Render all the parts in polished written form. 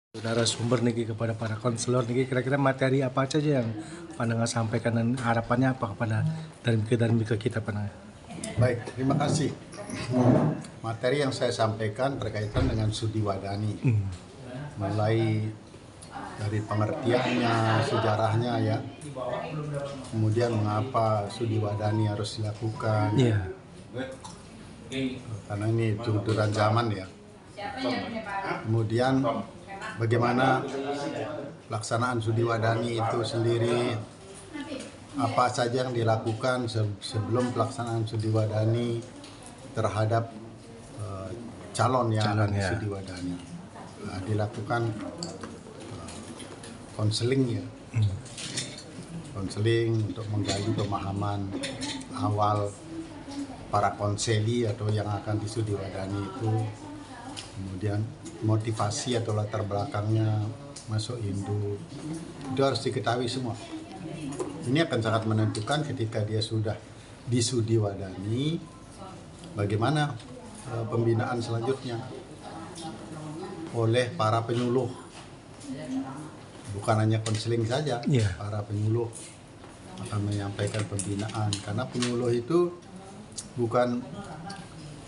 Narasumber nih kepada para konselor nih, kira-kira materi apa saja yang pandangan sampaikan dan harapannya apa kepada darmika kita pandangan? Baik, terima kasih. Materi yang saya sampaikan berkaitan dengan Sudi Wadani, mulai dari pengertiannya, sejarahnya ya, kemudian mengapa Sudi Wadani harus dilakukan, karena ini tuntutan zaman ya. Kemudian bagaimana pelaksanaan Sudi Wadani itu sendiri, apa saja yang dilakukan sebelum pelaksanaan Sudi Wadani terhadap calon yang akan Sudi Wadani. Dilakukan konseling ya, konseling untuk menggali pemahaman awal para konseli atau yang akan disudi Wadani itu, kemudian motivasi atau latar belakangnya masuk Hindu, itu harus diketahui semua. Ini akan sangat menentukan ketika dia sudah disudi Wadani, bagaimana pembinaan selanjutnya oleh para penyuluh. Bukan hanya konseling saja, para penyuluh akan menyampaikan pembinaan, karena penyuluh itu bukan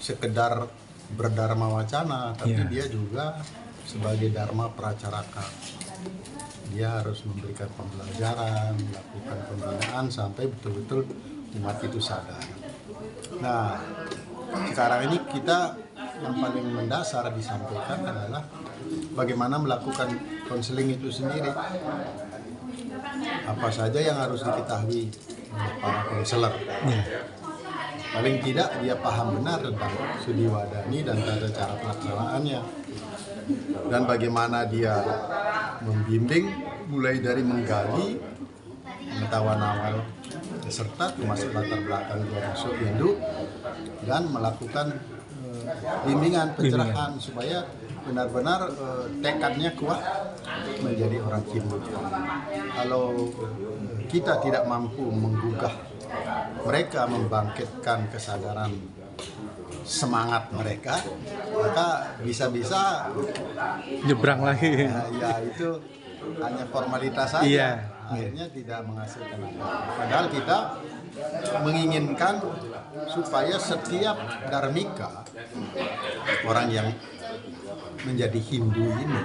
sekedar berdharma wacana, tapi dia juga sebagai dharma pracaraka. Dia harus memberikan pembelajaran, melakukan pembinaan sampai betul-betul umat itu sadar. Nah, sekarang ini kita yang paling mendasar disampaikan adalah bagaimana melakukan konseling itu sendiri. Apa saja yang harus diketahui oleh para konselor. Paling tidak dia paham benar tentang Sudi Wadani dan cara pelaksanaannya, dan bagaimana dia membimbing mulai dari menggali pengetahuan awal peserta termasuk latar belakang dia masuk Hindu, dan melakukan bimbingan pencerahan supaya benar-benar tekadnya kuat menjadi orang Hindu. Kalau kita tidak mampu menggugah mereka, membangkitkan kesadaran semangat mereka, maka bisa-bisa nyebrang lagi. Ya itu hanya formalitas saja. Akhirnya tidak menghasilkan apa. Padahal kita menginginkan supaya setiap darmika, orang yang menjadi Hindu ini,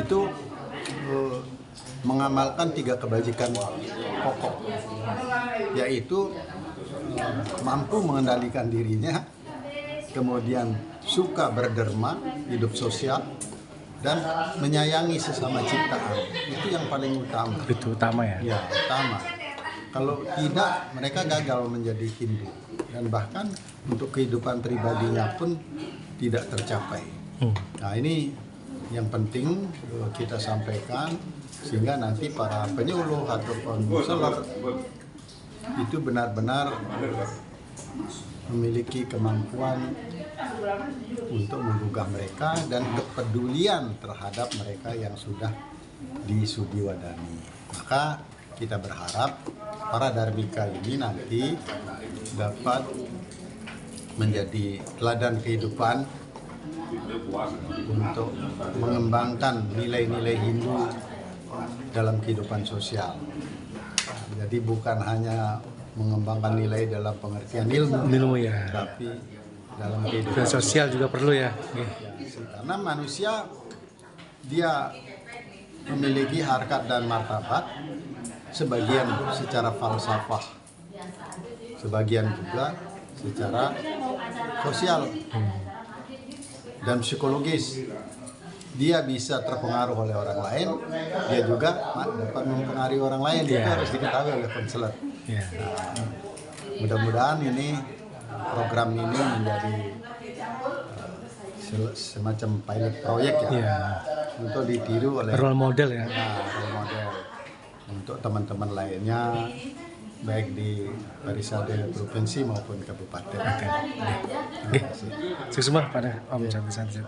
itu mengamalkan 3 kebajikan pokok, yaitu mampu mengendalikan dirinya, kemudian suka berderma, hidup sosial, dan menyayangi sesama ciptaan. Itu yang paling utama. Itu utama ya? Ya, utama. Kalau tidak, mereka gagal menjadi Hindu, dan bahkan untuk kehidupan pribadinya pun tidak tercapai. Nah, ini yang penting kita sampaikan, sehingga nanti para penyuluh atau konselor itu benar-benar memiliki kemampuan untuk menggugah mereka dan kepedulian terhadap mereka yang sudah disudi Wadani. Maka kita berharap para darmika ini nanti dapat menjadi teladan kehidupan untuk mengembangkan nilai-nilai Hindu dalam kehidupan sosial. Jadi bukan hanya mengembangkan nilai dalam pengertian ilmu ya, tapi dalam kehidupan sosial juga perlu ya. Karena manusia dia memiliki harkat dan martabat, sebagian secara falsafah, sebagian juga secara sosial dan psikologis. Dia bisa terpengaruh oleh orang lain, dia juga dapat mempengaruhi orang lain. Itu harus diketahui oleh konselor. Mudah-mudahan ini program ini menjadi semacam pilot proyek untuk ditiru oleh role model ya. Role model untuk teman-teman lainnya, baik di Parisade provinsi maupun kabupaten. Sukses pada Om Santi.